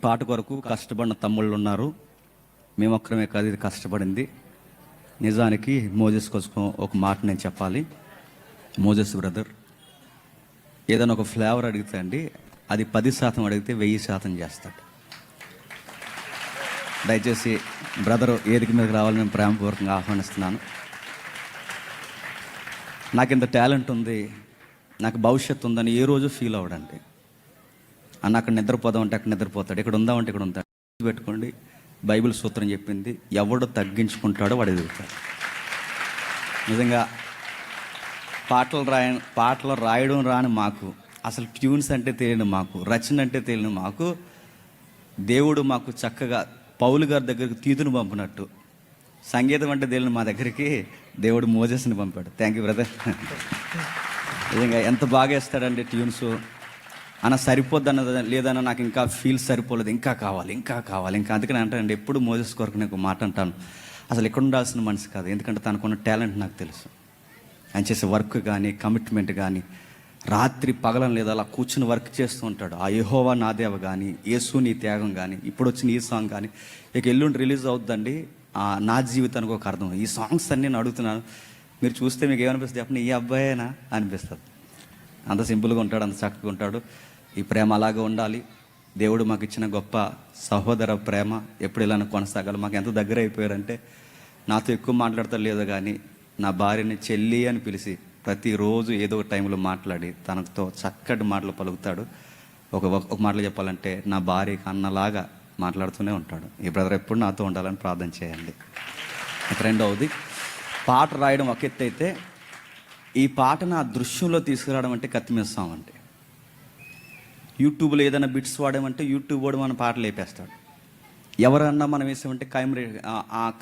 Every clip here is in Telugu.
పాట కొరకు కష్టపడిన తమ్ముళ్ళు ఉన్నారు. మేము ఒక్కరమే కాదు ఇది కష్టపడింది. నిజానికి మోజెస్ కోసం ఒక మాట నేను చెప్పాలి. మోజెస్ బ్రదర్ ఏదైనా ఒక ఫ్లేవర్ అడిగితే అండి, అది 10% అడిగితే 1000% చేస్తాడు. దయచేసి బ్రదర్ వేదిక మీదకి రావాలని నేను ప్రేమపూర్వకంగా ఆహ్వానిస్తున్నాను. నాకు ఇంత టాలెంట్ ఉంది, నాకు భవిష్యత్తు ఉందని ఏ రోజు ఫీల్ అవ్వడండి. అన్న అక్కడ నిద్రపోదామంటే అక్కడ నిద్రపోతాడు, ఇక్కడ ఉందామంటే ఇక్కడ ఉంటాడు. పెట్టుకోండి, బైబిల్ సూత్రం చెప్పింది, ఎవడు తగ్గించుకుంటాడో వాడు ఎదుగుతాడు. నిజంగా పాటలు రాయడం రాని మాకు, అసలు ట్యూన్స్ అంటే తెలియని మాకు, రచన అంటే తెలియని మాకు, దేవుడు మాకు చక్కగా పౌలు గారి దగ్గరికి తీతును పంపినట్టు సంగీతం అంటే తెలియని మా దగ్గరికి దేవుడు మోజెస్ని పంపాడు. Thank you brother. నిజంగా ఎంత బాగా వేస్తాడండి ట్యూన్స్. అన్న సరిపోద్ది అన్నది లేదన్నా, నాకు ఇంకా ఫీల్ సరిపోలేదు, ఇంకా కావాలి ఇంకా కావాలి ఇంకా. అందుకని అంటానండి, ఎప్పుడు మోజెస్ కొరకు నేను ఒక మాట అంటాను, అసలు ఎక్కడ ఉండాల్సిన మనిషి కాదు. ఎందుకంటే తనకున్న టాలెంట్ నాకు తెలుసు. ఆయన చేసే వర్క్ కానీ, కమిట్మెంట్ కానీ, రాత్రి పగలం లేదా అలా కూర్చుని వర్క్ చేస్తూ ఉంటాడు. ఆ యెహోవా నా దేవ కానీ, యేసు నీ త్యాగం కానీ, ఇప్పుడు వచ్చిన ఈ సాంగ్ కానీ, ఇక ఎల్లుండి రిలీజ్ అవుతుందండి. నా జీవితానికి ఒక అర్థం. ఈ సాంగ్స్ అన్నీ నేను అడుగుతున్నాను, మీరు చూస్తే మీకు ఏమనిపిస్తుంది చెప్పండి, ఈ అబ్బాయేనా అనిపిస్తుంది. అంత సింపుల్గా ఉంటాడు, అంత చక్కగా ఉంటాడు. ఈ ప్రేమ అలాగే ఉండాలి. దేవుడు మాకు ఇచ్చిన గొప్ప సహోదర ప్రేమ ఎప్పుడు ఇలానే కొనసాగాలి. మాకు ఎంత దగ్గర అయిపోయారంటే, నాతో ఎక్కువ మాట్లాడతాడు లేదో కానీ నా భార్యని చెల్లి అని పిలిచి ప్రతిరోజు ఏదో ఒక టైంలో మాట్లాడి తనతో చక్కటి మాటలు పలుకుతాడు. ఒక మాటలు చెప్పాలంటే నా భార్యకి అన్నలాగా మాట్లాడుతూనే ఉంటాడు. ఈ బ్రదర్ ఎప్పుడు నాతో ఉండాలని ప్రార్థన చేయండి. రెండవది, పాట రాయడం ఒక ఎత్తు అయితే, ఈ పాటను ఆ దృశ్యంలో తీసుకురావడం అంటే కత్తిమీస్తామంటే. యూట్యూబ్లో ఏదైనా బిట్స్ వాడామంటే యూట్యూబ్ వాడు మన పాటలు వేపేస్తాడు. ఎవరన్నా మనం వేసామంటే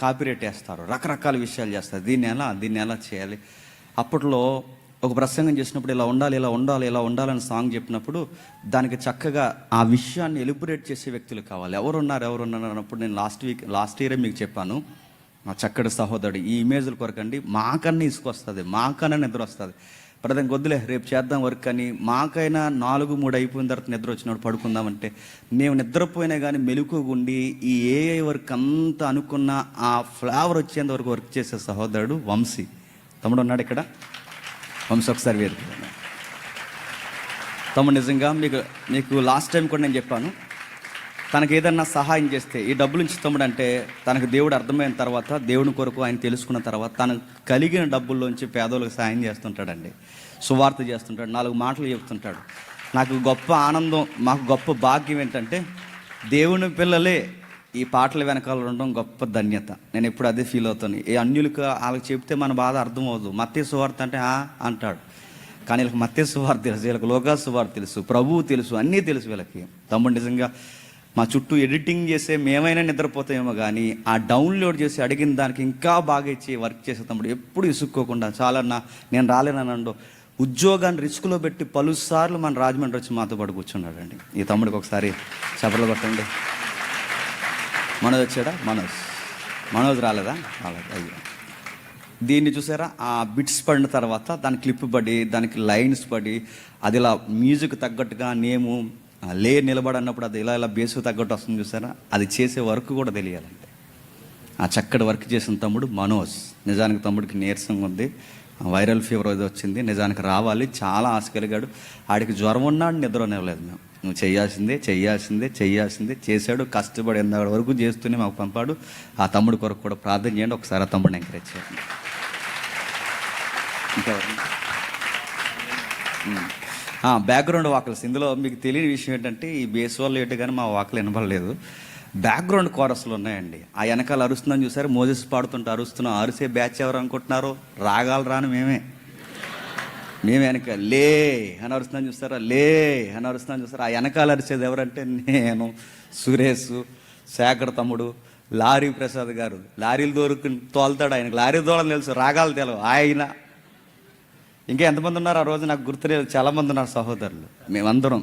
కాపీరేట్ వేస్తారు, రకరకాల విషయాలు చేస్తారు. దీన్ని ఎలా చేయాలి. అప్పట్లో ఒక ప్రసంగం చేసినప్పుడు ఇలా ఉండాలి ఇలా ఉండాలి ఇలా ఉండాలని సాంగ్ చెప్పినప్పుడు దానికి చక్కగా ఆ విషయాన్ని ఎలిబరేట్ చేసే వ్యక్తులు కావాలి. ఎవరున్నారు అన్నప్పుడు నేను లాస్ట్ ఇయరే మీకు చెప్పాను, మా చక్కటి సహోదరుడు ఈ ఇమేజ్ల కొరకండి మాకన్నా ఇసుకొస్తుంది, మాకన్నా నిద్ర వస్తుంది. ప్రధాన వద్దులే రేపు చేద్దాం వర్క్ అని, మాకైనా 4-3 అయిపోయిన తర్వాత నిద్ర వచ్చినప్పుడు పడుకుందామంటే, నేను నిద్రపోయినా కానీ మెలుకుగుండి ఈ ఏఐ వర్క్ అంతా అనుకున్న ఆ ఫ్లేవర్ వచ్చేంత వరకు వర్క్ చేసే సహోదరుడు వంశీ. తమ్ముడు ఉన్నాడు ఇక్కడ, వంశీ ఒకసారి వేరు. తమ్ముడు నిజంగా మీకు లాస్ట్ టైం కూడా నేను చెప్పాను, తనకు ఏదన్నా సహాయం చేస్తే ఈ డబ్బులు నుంచి తమ్ముడు అంటే, తనకు దేవుడు అర్థమైన తర్వాత, దేవుని కొరకు ఆయన తెలుసుకున్న తర్వాత, తనకు కలిగిన డబ్బుల్లోంచి పేదోళ్ళకి సాయం చేస్తుంటాడండి, సువార్త చేస్తుంటాడు, 4 మాటలు చెప్తుంటాడు. నాకు గొప్ప ఆనందం, మాకు గొప్ప భాగ్యం ఏంటంటే, దేవుని పిల్లలే ఈ పాటల వెనకాల ఉండడం గొప్ప ధన్యత. నేను ఎప్పుడు అదే ఫీల్ అవుతాను. ఏ అన్యులకు వాళ్ళకి చెప్తే మన బాధ అర్థమవుదు. మత్తయి సువార్త అంటే అంటాడు, కానీ వీళ్ళకి మత్తయి సువార్త తెలుసు, వీళ్ళకి లోకా సువార్త తెలుసు, ప్రభువు తెలుసు, అన్నీ తెలుసు వీళ్ళకి. తమ్ముడు నిజంగా మా చుట్టూ ఎడిటింగ్ చేసే మేమైనా నిద్రపోతామేమో కానీ, ఆ డౌన్లోడ్ చేసి అడిగిన దానికి ఇంకా బాగా ఇచ్చి వర్క్ చేసే తమ్ముడు ఎప్పుడు ఇసుక్కోకుండా, చాలా నేను రాలేనన్నండు ఉద్యోగాన్ని రిస్క్లో పెట్టి పలుసార్లు మన రాజమండ్రి వచ్చి మాతో పాటు కూర్చున్నాడండి. ఈ తమ్ముడికి ఒకసారి చప్పట్లు కొట్టండి. మనోజ్ వచ్చాడా? మనోజ్ రాలేదా? రాలేదు. అయ్యో, దీన్ని చూసారా, ఆ బిట్స్ పడిన తర్వాత దాని క్లిప్ పడి, దానికి లైన్స్ పడి, అది ఇలా మ్యూజిక్ తగ్గట్టుగా నేము నిలబడన్నప్పుడు అది ఇలా బేసు తగ్గట్టు వస్తుంది చూసారా, అది చేసే వర్క్ కూడా తెలియాలంటే. ఆ చక్కటి వర్క్ చేసిన తమ్ముడు మనోజ్. నిజానికి తమ్ముడికి నీరసంగా ఉంది, వైరల్ ఫీవర్ అది వచ్చింది, నిజానికి రావాలి, చాలా ఆశ కలిగాడు. ఆడికి జ్వరం ఉన్నాడు, నిద్ర నివ్వలేదు. మేము నువ్వు చేయాల్సిందే చేశాడు. కష్టపడి ఎంత వరకు చేస్తూనే మాకు పంపాడు. ఆ తమ్ముడి కొరకు కూడా ప్రార్థన చేయండి. ఒకసారి ఆ తమ్ముడిని ఎంకరేజ్ చేయండి. బ్యాక్గ్రౌండ్ వాకల్స్, ఇందులో మీకు తెలియని విషయం ఏంటంటే, ఈ బేస్ వాళ్ళు ఏంటి కానీ మా వాకలు వినపడలేదు. బ్యాక్గ్రౌండ్ కోరస్లు ఉన్నాయండి. ఆ వెనకాల అరుస్తుందని చూసారు, మోజెస్ పాడుతుంటే అరుస్తున్నాం. అరిసే బ్యాచ్ ఎవరు అనుకుంటున్నారు? రాగాలు రాను మేమే వెనక లే అని అరుస్తుందని చూస్తారా, లే అని అరుస్తుందని చూస్తారా. ఆ వెనకాల అరిసేది ఎవరంటే నేను, సురేష్, శేఖర్ తమ్ముడు, లారీ ప్రసాద్ గారు. లారీలు తోలుతాడు, ఆయనకు లారీ తోలని తెలుసు, రాగాలు తెలవు ఆయన. ఇంకా ఎంతమంది ఉన్నారు ఆ రోజు నాకు గుర్తులేదు, చాలామంది ఉన్నారు సహోదరులు. మేమందరం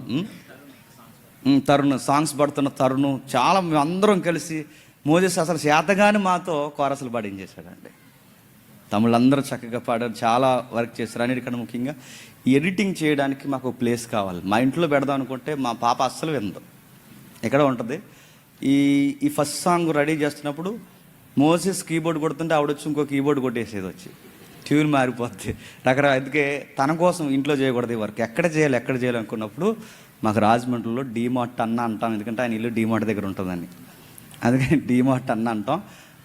తరుణ్ సాంగ్స్ పడుతున్న తరుణ్, చాలా మేమందరం కలిసి మోజెస్ అసలు చేతగాని మాతో కోరసలు పాడించేశాడండి. తమ్ముళ్ళందరూ చక్కగా పాడారు, చాలా వర్క్ చేశారు. అన్నిటికన్నా ముఖ్యంగా ఎడిటింగ్ చేయడానికి మాకు ప్లేస్ కావాలి. మా ఇంట్లో పెడదాం అనుకుంటే మా పాప అస్సలు వినదు. ఎక్కడ ఉంటుంది. ఈ ఈ ఫస్ట్ సాంగ్ రెడీ చేస్తున్నప్పుడు మోసెస్ కీబోర్డ్ కొడుతుంటే ఆవిడ వచ్చి ఇంకో కీబోర్డ్ కొట్టేసేది, వచ్చి ట్యూన్ మారిపోద్ది రకరకాల. అందుకే తన కోసం ఇంట్లో చేయకూడదు ఈ వర్క్, ఎక్కడ చేయాలి అనుకున్నప్పుడు మాకు రాజమండ్రిలో డీమార్ట్ అన్న అంటాం, ఎందుకంటే ఆయన ఇల్లు డీమార్ట్ దగ్గర ఉంటుందని. అందుకని డీమార్ట్ అన్న అంటాం.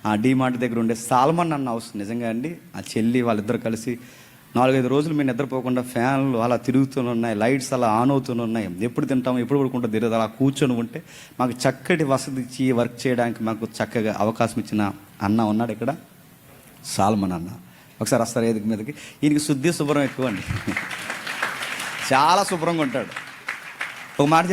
ఆ డీమార్ట్ దగ్గర ఉండే సాల్మన్ అన్న హౌస్ నిజంగా అండి, ఆ చెల్లి వాళ్ళిద్దరు కలిసి 4-5 రోజులు మేము నిద్రపోకుండా ఫ్యాన్లు అలా తిరుగుతూనే ఉన్నాయి, లైట్స్ అలా ఆన్ అవుతూనే ఉన్నాయి. ఎప్పుడు తింటాము ఎప్పుడు పడుకుంటా తెలియదు. అలా కూర్చొని ఉంటే మాకు చక్కటి వసతి ఇచ్చి వర్క్ చేయడానికి మాకు చక్కగా అవకాశం ఇచ్చిన అన్న ఉన్నాడు ఇక్కడ, సాల్మన్ అన్న. ఒకసారి వస్తారు ఏదికి మీదకి. ఈయనకి శుద్ధి శుభ్రం ఎక్కువ అండి, చాలా శుభ్రంగా ఉంటాడు. ఒక మాట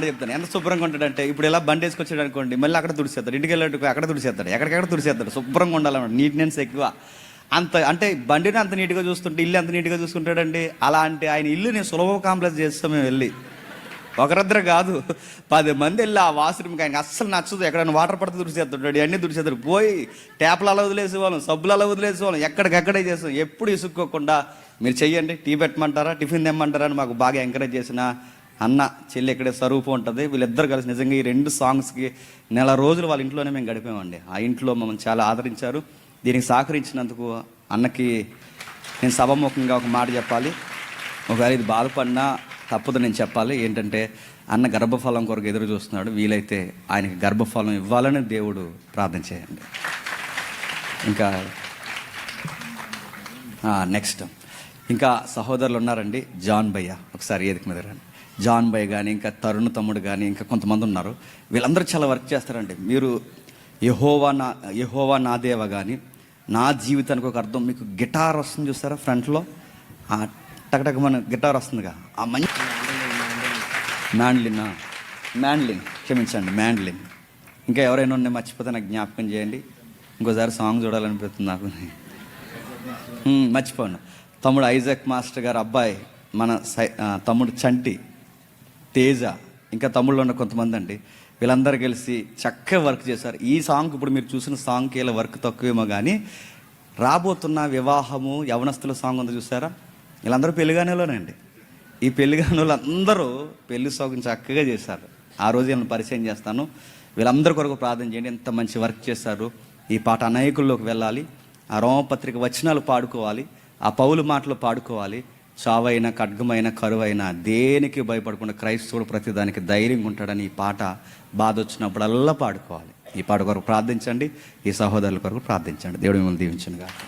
చెప్తాను, ఎంత శుభ్రంగా ఉంటాడంటే ఇప్పుడు ఇలా బండి వేసుకొచ్చాడు అనుకోండి, మళ్ళీ అక్కడ తుడిచేస్తాడు, ఇంటికి వెళ్ళాడు అక్కడ తుడిచేస్తాడు, ఎక్కడికెక్కడ తుడిచేస్తాడు. శుభ్రంగా ఉండాలన్నమాట, నీట్నెస్ ఎక్కువ. అంత అంటే బండిని అంత నీట్గా చూస్తుంటే ఇల్లు అంత నీట్గా చూసుకుంటాడండి. అలా అంటే ఆయన ఇల్లు నేను సులభ కాంప్లెక్స్ చేస్తాం మేము వెళ్ళి, ఒకరిద్దరు కాదు 10 మంది వెళ్ళి ఆ వాష్రూమ్కి ఆయనకి అస్సలు నచ్చదు. ఎక్కడైనా వాటర్ పడితే తుడిచేస్తుంటాడు, అన్నీ తుడిచేస్తాడు. పోయి ట్యాప్లు అలా వదిలేసేవాళ్ళం, సబ్బులు అలా వదిలేసేవాళ్ళం, ఎక్కడికక్కడే చేస్తాం. ఎప్పుడు ఇసుక్కోకుండా మీరు చెయ్యండి, టీ పెట్టమంటారా టిఫిన్ తెమ్మంటారా అని మాకు బాగా ఎంకరేజ్ చేసిన అన్న చెల్లి ఇక్కడే స్వరూపం ఉంటుంది. వీళ్ళిద్దరు కలిసి నిజంగా ఈ 2 సాంగ్స్కి నెల రోజులు వాళ్ళ ఇంట్లోనే మేము గడిపామండి. ఆ ఇంట్లో మమ్మల్ని చాలా ఆదరించారు. దీనికి సహకరించినందుకు అన్నకి నేను సభాముఖంగా ఒక మాట చెప్పాలి. ఒకవేళ ఇది బాధపడినా తప్పదు నేను చెప్పాలి. ఏంటంటే అన్న గర్భఫలం కొరకు ఎదురు చూస్తున్నాడు. వీలైతే ఆయనకి గర్భఫలం ఇవ్వాలని దేవుడు ప్రార్థన చేయండి. ఇంకా నెక్స్ట్ ఇంకా సహోదరులు ఉన్నారండి. జాన్ భయ్య ఒకసారి ఏదికి మీద రండి. జాన్ భయ్య కానీ ఇంకా తరుణ్ తమ్ముడు కానీ ఇంకా కొంతమంది ఉన్నారు. వీళ్ళందరూ చాలా వర్క్ చేస్తారండి. మీరు యెహోవా నా దేవ కానీ నా జీవితానికి ఒక అర్థం. మీకు గిటార్ వస్తుంది చూస్తారా ఫ్రంట్లో, ఆ టకటక మన గిటార్ వస్తుందిగా, ఆ మంచి మ్యాండ్లిన్ క్షమించండి మ్యాండ్లిన్. ఇంకా ఎవరైనా ఉన్నాయి మర్చిపోతే నాకు జ్ఞాపకం చేయండి. ఇంకోసారి సాంగ్ చూడాలనిపిస్తుంది నాకు. మర్చిపోను. తమ్ముడు ఐజాక్ మాస్టర్ గారు అబ్బాయి, మన తమ్ముడు చంటి, తేజ, ఇంకా తమ్ముళ్ళు ఉన్న కొంతమంది అండి. వీళ్ళందరూ కలిసి చక్కగా వర్క్ చేశారు. ఈ సాంగ్ ఇప్పుడు మీరు చూసిన సాంగ్కి ఇలా వర్క్ తక్కువేమో కానీ రాబోతున్న వివాహము యవనస్తుల సాంగ్ ఉంది చూసారా, వీళ్ళందరూ పెళ్లిగానేలోనండి. ఈ పెళ్లిగానేలు అందరూ పెళ్లి సాంగ్ చక్కగా చేశారు. ఆ రోజు నేను పరిచయం చేస్తాను. వీళ్ళందరి కొరకు ప్రార్థన చేయండి. ఎంత మంచి వర్క్ చేశారు. ఈ పాట అనేకుల్లోకి వెళ్ళాలి. ఆ రోమపత్రిక వచనాలు పాడుకోవాలి, ఆ పౌలు మాటలు పాడుకోవాలి. చావైన ఖడ్గమైన కరువైన దేనికి భయపడకుండా క్రైస్తవుడు ప్రతిదానికి ధైర్యంగా ఉంటాడని ఈ పాట బాధ వచ్చినప్పుడల్లా పాడుకోవాలి. ఈ పాట కొరకు ప్రార్థించండి. ఈ సహోదరుల కొరకు ప్రార్థించండి. దేవుడు మిమ్మల్ని దీవించునుగాక.